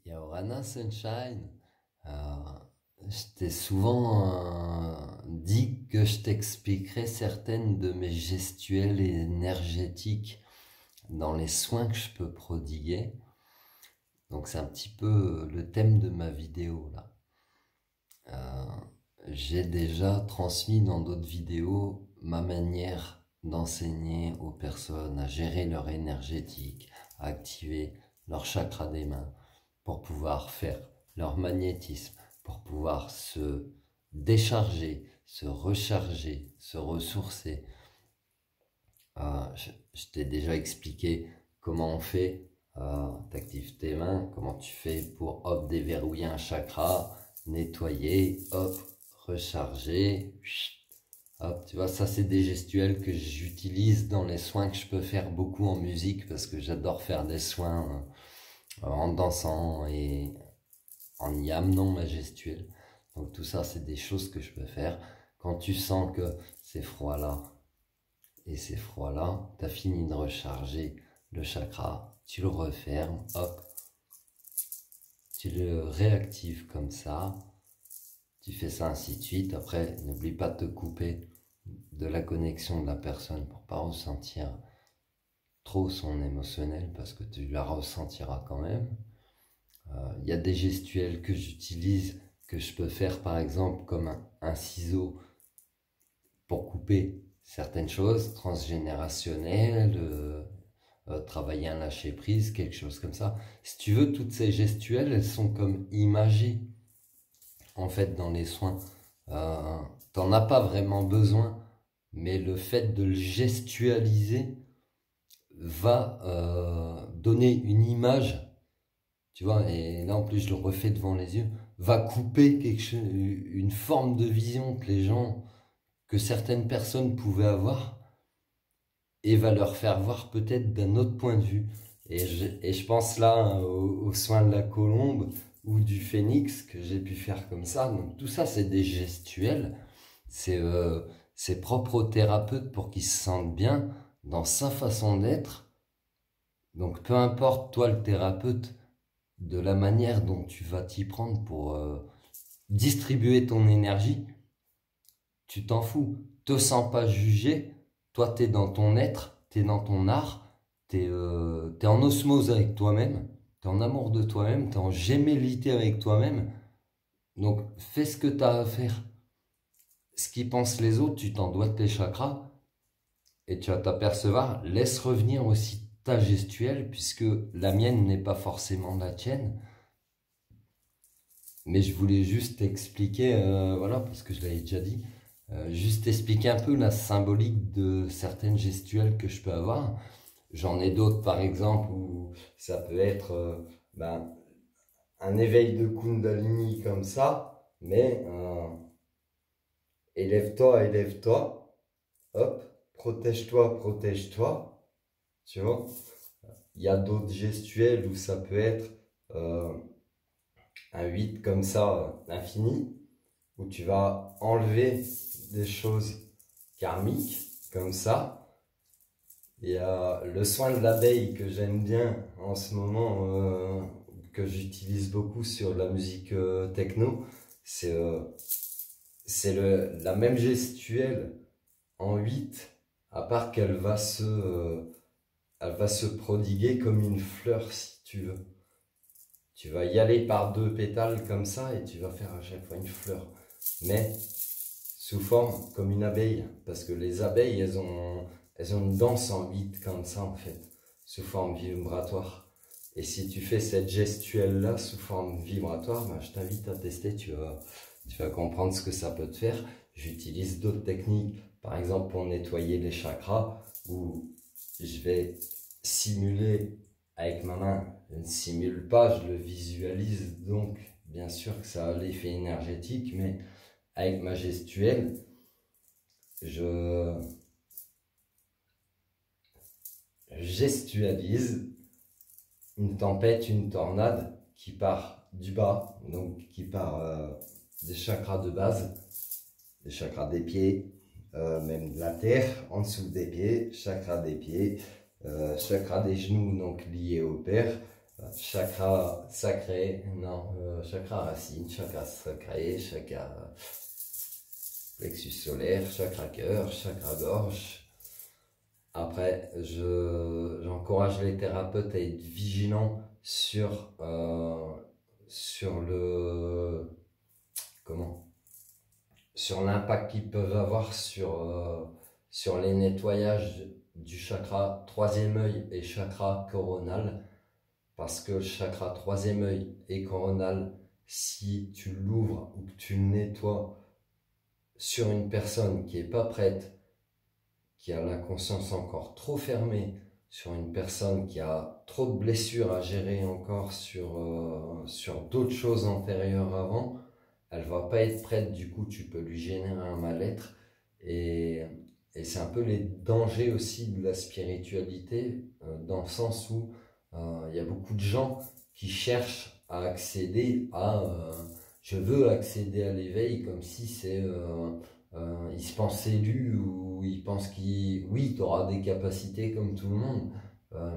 Yaorana Sunshine, euh, je t'ai souvent dit que je t'expliquerais certaines de mes gestuelles énergétiques dans les soins que je peux prodiguer. Donc c'est un petit peu le thème de ma vidéo là. J'ai déjà transmis dans d'autres vidéos ma manière d'enseigner aux personnes à gérer leur énergétique, à activer leur chakra des mains pour pouvoir faire leur magnétisme, pour pouvoir se décharger, se recharger, se ressourcer. Je t'ai déjà expliqué comment on fait. T'actives tes mains, comment tu fais pour hop déverrouiller un chakra, nettoyer, hop, recharger, hop, tu vois, ça c'est des gestuels que j'utilise dans les soins que je peux faire beaucoup en musique parce que j'adore faire des soins en dansant et en y amenant ma gestuelle. Donc tout ça c'est des choses que je peux faire. Quand tu sens que c'est froid là et c'est froid là, tu as fini de recharger le chakra, tu le refermes, hop, tu le réactives comme ça, tu fais ça ainsi de suite. Après, n'oublie pas de te couper de la connexion de la personne pour pas ressentir trop son émotionnel parce que tu la ressentiras quand même. Il y a des gestuels que j'utilise, que je peux faire par exemple comme un ciseau pour couper certaines choses transgénérationnelles, travailler un lâcher prise, quelque chose comme ça. Si tu veux, toutes ces gestuelles, elles sont comme imagées en fait dans les soins. T'en as pas vraiment besoin, mais le fait de le gestualiser va donner une image, tu vois, et là en plus je le refais devant les yeux, va couper quelque chose, une forme de vision que les gens, que certaines personnes pouvaient avoir, et va leur faire voir peut-être d'un autre point de vue. Et je pense là aux soins de la colombe ou du phénix que j'ai pu faire comme ça. Donc tout ça, c'est des gestuels. C'est propre au thérapeute pour qu'il se sente bien dans sa façon d'être. Donc peu importe, toi, le thérapeute, de la manière dont tu vas t'y prendre pour distribuer ton énergie, tu t'en fous. Te sens pas jugé. Toi, t'es dans ton être, t'es dans ton art, t'es en osmose avec toi-même, t'es en amour de toi-même, t'es en gémellité avec toi-même. Donc, fais ce que t'as à faire. Ce qu'ils pensent les autres, tu t'en dois tes chakras et tu vas t'apercevoir. Laisse revenir aussi ta gestuelle puisque la mienne n'est pas forcément la tienne. Mais je voulais juste expliquer, voilà, parce que je l'avais déjà dit, juste expliquer un peu la symbolique de certaines gestuelles que je peux avoir. J'en ai d'autres, par exemple, où ça peut être un éveil de Kundalini comme ça, mais élève-toi, élève-toi, hop, protège-toi, protège-toi, tu vois. Il y a d'autres gestuels où ça peut être un 8 comme ça, infini, où tu vas enlever des choses karmiques comme ça. Il y a le soin de l'abeille que j'aime bien en ce moment, que j'utilise beaucoup sur la musique techno. C'est la même gestuelle en 8, à part elle va se prodiguer comme une fleur si tu veux. Tu vas y aller par deux pétales comme ça et tu vas faire à chaque fois une fleur. Mais sous forme comme une abeille. Parce que les abeilles, elles ont une danse en 8 comme ça en fait. Sous forme vibratoire. Et si tu fais cette gestuelle-là sous forme vibratoire, je t'invite à tester. Tu vas comprendre ce que ça peut te faire. J'utilise d'autres techniques. Par exemple pour nettoyer les chakras. Où je vais simuler avec ma main. Je ne simule pas, je le visualise. Donc bien sûr que ça a l'effet énergétique. Mais avec ma gestuelle, je gestualise une tempête, une tornade qui part du bas, donc qui part des chakras de base, des chakras des pieds, même de la terre, en dessous des pieds, chakras des pieds, chakras des genoux, donc liés au père, Chakra sacré, non, chakra racine, chakra sacré, chakra plexus solaire, chakra cœur, chakra gorge. Après, j'encourage les thérapeutes à être vigilants sur sur l'impact qu'ils peuvent avoir sur les nettoyages du chakra troisième œil et chakra coronal. Parce que le chakra troisième œil et coronal, si tu l'ouvres ou que tu le nettoies sur une personne qui n'est pas prête, qui a la conscience encore trop fermée, sur une personne qui a trop de blessures à gérer encore sur d'autres choses antérieures avant, elle va pas être prête, du coup tu peux lui générer un mal-être. Et c'est un peu les dangers aussi de la spiritualité, dans le sens où il y a beaucoup de gens qui cherchent à accéder je veux accéder à l'éveil, comme si ils se pensent élus, ou ils pensent oui, tu auras des capacités comme tout le monde,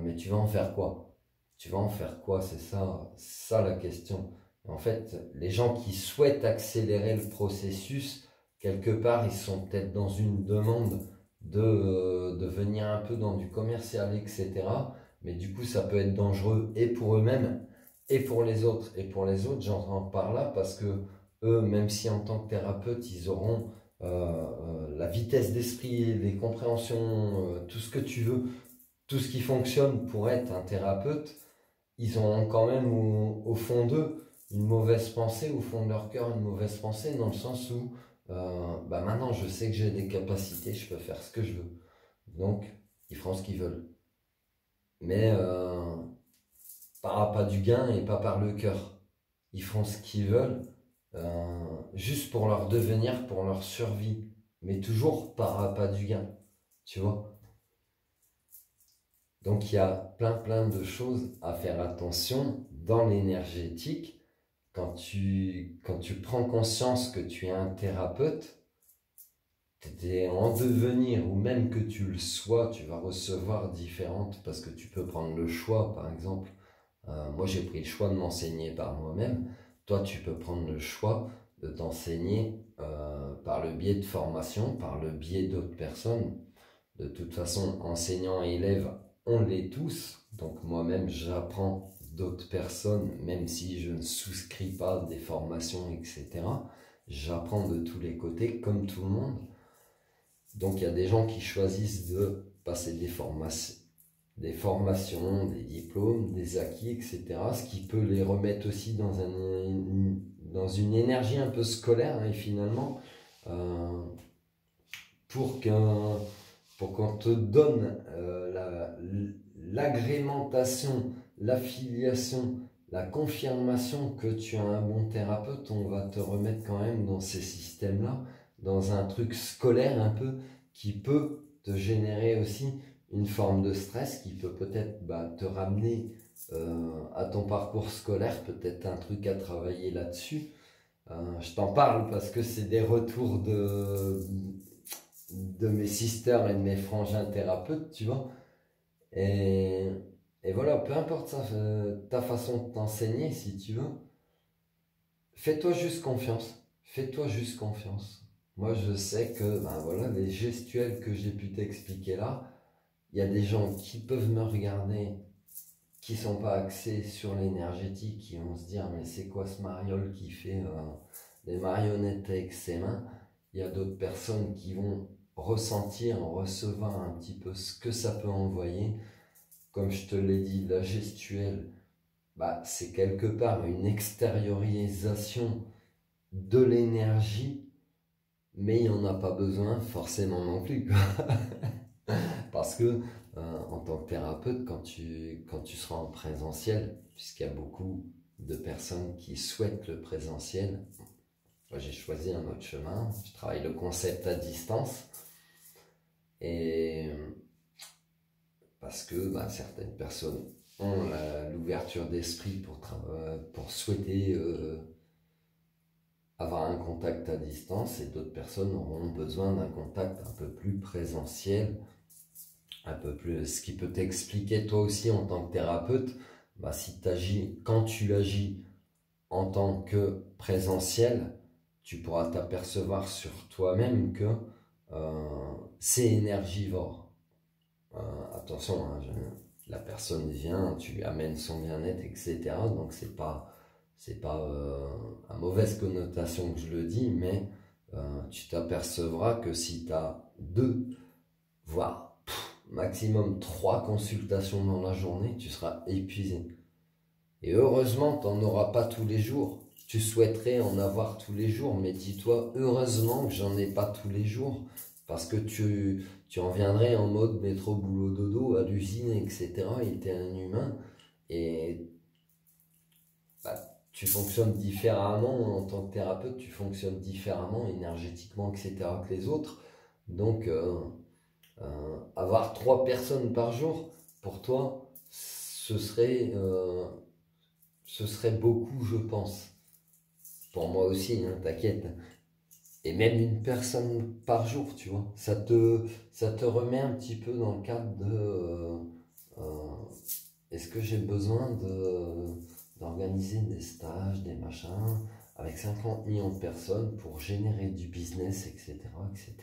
mais tu vas en faire quoi? Tu vas en faire quoi? C'est ça la question. En fait, les gens qui souhaitent accélérer le processus, quelque part, ils sont peut-être dans une demande de venir un peu dans du commercial, etc. Mais du coup, ça peut être dangereux et pour eux-mêmes et pour les autres. Et pour les autres, j'entends par là parce que eux, même si en tant que thérapeute, ils auront la vitesse d'esprit, les compréhensions, tout ce que tu veux, tout ce qui fonctionne pour être un thérapeute, ils ont quand même au fond d'eux une mauvaise pensée, au fond de leur cœur une mauvaise pensée, dans le sens où maintenant je sais que j'ai des capacités, je peux faire ce que je veux. Donc, ils feront ce qu'ils veulent. Mais par appât du gain et pas par le cœur. Ils font ce qu'ils veulent, juste pour leur devenir, pour leur survie, mais toujours par appât du gain, tu vois. Donc il y a plein de choses à faire attention dans l'énergétique. Quand tu prends conscience que tu es un thérapeute, tu es en devenir, ou même que tu le sois, tu vas recevoir différentes, parce que tu peux prendre le choix, par exemple. Moi, j'ai pris le choix de m'enseigner par moi-même. Toi, tu peux prendre le choix de t'enseigner par le biais de formation, par le biais d'autres personnes. De toute façon, enseignants et élèves, on l'est tous. Donc moi-même, j'apprends d'autres personnes, même si je ne souscris pas des formations, etc. J'apprends de tous les côtés, comme tout le monde. Donc il y a des gens qui choisissent de passer des formations, des diplômes, des acquis, etc. Ce qui peut les remettre aussi dans une énergie un peu scolaire, et finalement, pour qu'on te donne l'agrémentation, l'affiliation, la confirmation que tu as un bon thérapeute, on va te remettre quand même dans ces systèmes-là, dans un truc scolaire un peu, qui peut te générer aussi une forme de stress, qui peut peut-être te ramener à ton parcours scolaire, peut-être un truc à travailler là-dessus. Je t'en parle parce que c'est des retours de mes sisters et de mes frangins thérapeutes, tu vois. Et voilà, peu importe ça, ta façon de t'enseigner, si tu veux, fais-toi juste confiance. Fais-toi juste confiance. Moi, je sais que, voilà, les gestuels que j'ai pu t'expliquer là, il y a des gens qui peuvent me regarder, qui sont pas axés sur l'énergétique, qui vont se dire, mais c'est quoi ce mariole qui fait des marionnettes avec ses mains? Il y a d'autres personnes qui vont ressentir, recevoir un petit peu ce que ça peut envoyer. Comme je te l'ai dit, la gestuelle, c'est quelque part une extériorisation de l'énergie, mais il n'y en a pas besoin forcément non plus, quoi. Parce que en tant que thérapeute, quand tu seras en présentiel, puisqu'il y a beaucoup de personnes qui souhaitent le présentiel, moi j'ai choisi un autre chemin, je travaille le concept à distance, et parce que certaines personnes ont l'ouverture d'esprit pour souhaiter avoir un contact à distance, et d'autres personnes auront besoin d'un contact un peu plus présentiel, un peu plus, ce qui peut t'expliquer toi aussi en tant que thérapeute, bah, si quand tu agis en tant que présentiel, tu pourras t'apercevoir sur toi-même que c'est énergivore. Attention, hein, la personne vient, tu lui amènes son bien-être, etc. Donc c'est pas à mauvaise connotation que je le dis, mais tu t'apercevras que si tu as 2, voire maximum 3 consultations dans la journée, tu seras épuisé. Et heureusement, tu n'en auras pas tous les jours. Tu souhaiterais en avoir tous les jours, mais dis-toi, heureusement que j'en ai pas tous les jours, parce que tu en viendrais en mode métro, boulot, dodo, à l'usine, etc. Et tu es un humain, et bah, tu fonctionnes différemment en tant que thérapeute, tu fonctionnes différemment énergétiquement, etc. que les autres. Donc, avoir 3 personnes par jour, pour toi, ce serait beaucoup, je pense. Pour moi aussi, hein, t'inquiète. Et même une personne par jour, tu vois. Ça te remet un petit peu dans le cadre de est-ce que j'ai besoin d'organiser des stages, des machins, avec 50 millions de personnes pour générer du business, etc., etc.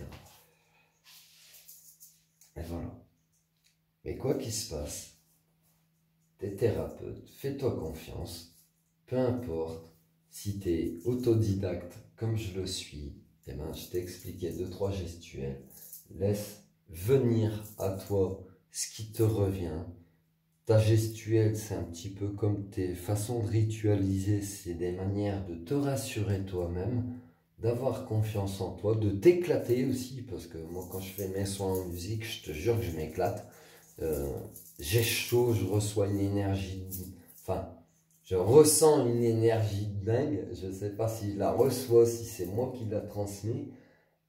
Et voilà. Mais quoi qu'il se passe, t'es thérapeute, fais-toi confiance, peu importe si t'es autodidacte comme je le suis, eh ben, je t'ai expliqué 2-3 gestuels, laisse venir à toi ce qui te revient. Ta gestuelle, c'est un petit peu comme tes façons de ritualiser, c'est des manières de te rassurer toi-même, d'avoir confiance en toi, de t'éclater aussi, parce que moi quand je fais mes soins en musique, je te jure que je m'éclate. J'ai chaud, je reçois une énergie, enfin, je ressens une énergie dingue, je ne sais pas si je la reçois, si c'est moi qui la transmets,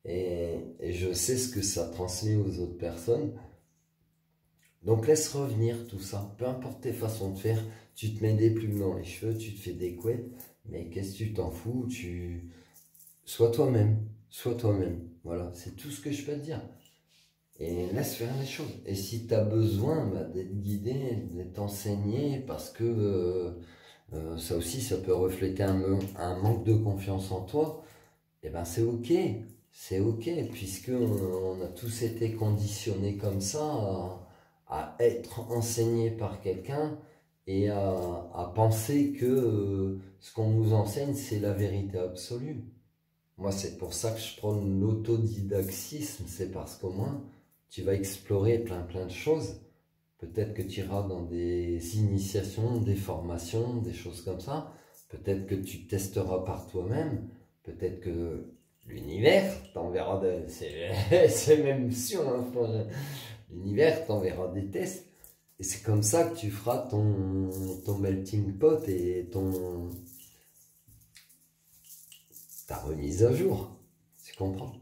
et je sais ce que ça transmet aux autres personnes. Donc laisse revenir tout ça, peu importe tes façons de faire, tu te mets des plumes dans les cheveux, tu te fais des couettes, mais qu'est-ce que tu t'en fous, sois toi-même, voilà, c'est tout ce que je peux te dire. Et laisse faire les choses. Et si tu as besoin d'être guidé, d'être enseigné, parce que ça aussi, ça peut refléter un manque de confiance en toi, et ben c'est ok. C'est ok, puisque on a tous été conditionnés comme ça à être enseignés par quelqu'un et à penser que ce qu'on nous enseigne, c'est la vérité absolue. Moi, c'est pour ça que je prône l'autodidactisme, c'est parce qu'au moins, tu vas explorer plein de choses. Peut-être que tu iras dans des initiations, des formations, des choses comme ça. Peut-être que tu testeras par toi-même. Peut-être que l'univers t'enverra c'est même sûr, hein, l'univers t'enverra des tests. Et c'est comme ça que tu feras ton melting pot et ta remise à jour. Tu comprends?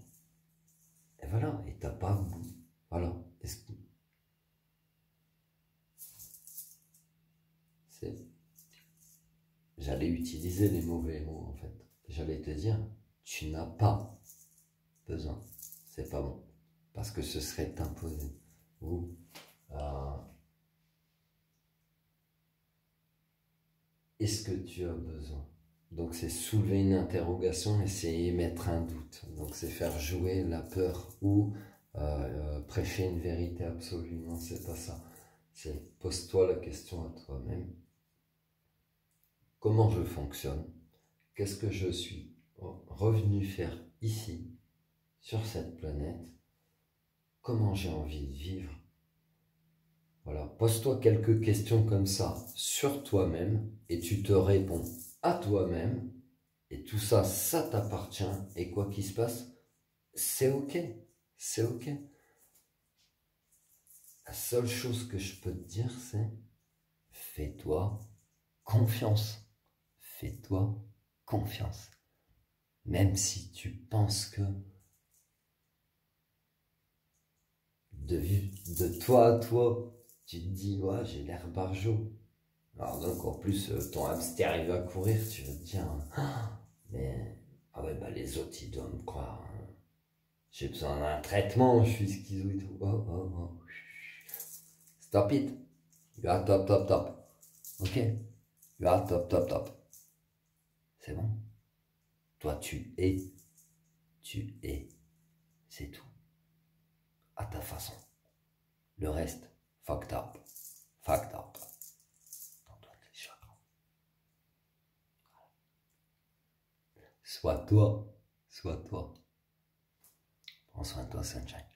Et voilà, et t'as pas... Voilà. J'allais utiliser les mauvais mots, en fait. J'allais te dire, tu n'as pas besoin. C'est pas bon. Parce que ce serait t'imposer. Ou... est-ce que tu as besoin? Donc c'est soulever une interrogation et c'est émettre un doute. Donc c'est faire jouer la peur ou prêcher une vérité absolue. Non, c'est pas ça. C'est pose-toi la question à toi-même. Comment je fonctionne? Qu'est-ce que je suis revenu faire ici, sur cette planète? Comment j'ai envie de vivre? Voilà, pose-toi quelques questions comme ça sur toi-même et tu te réponds à toi-même. Et tout ça, ça t'appartient. Et quoi qu'il se passe, c'est ok. C'est ok. La seule chose que je peux te dire, c'est fais-toi confiance. Fais-toi confiance. Même si tu penses que de toi à toi, tu te dis, ouais, j'ai l'air barjot. Alors donc, en plus, ton hamster, il va courir, tu vas te dire, ah, mais, ah ouais, bah les autres, ils doivent me croire. Hein. J'ai besoin d'un traitement, je suis schizo et tout. Oh. Stop it. You are top. Ok? You are top, top, top. C'est bon? Toi, tu es. Tu es. C'est tout. À ta façon. Le reste, fucked up. Fucked up. Dans toi, t'es chakras. Sois toi. Sois toi. Prends soin de toi, Sunshine.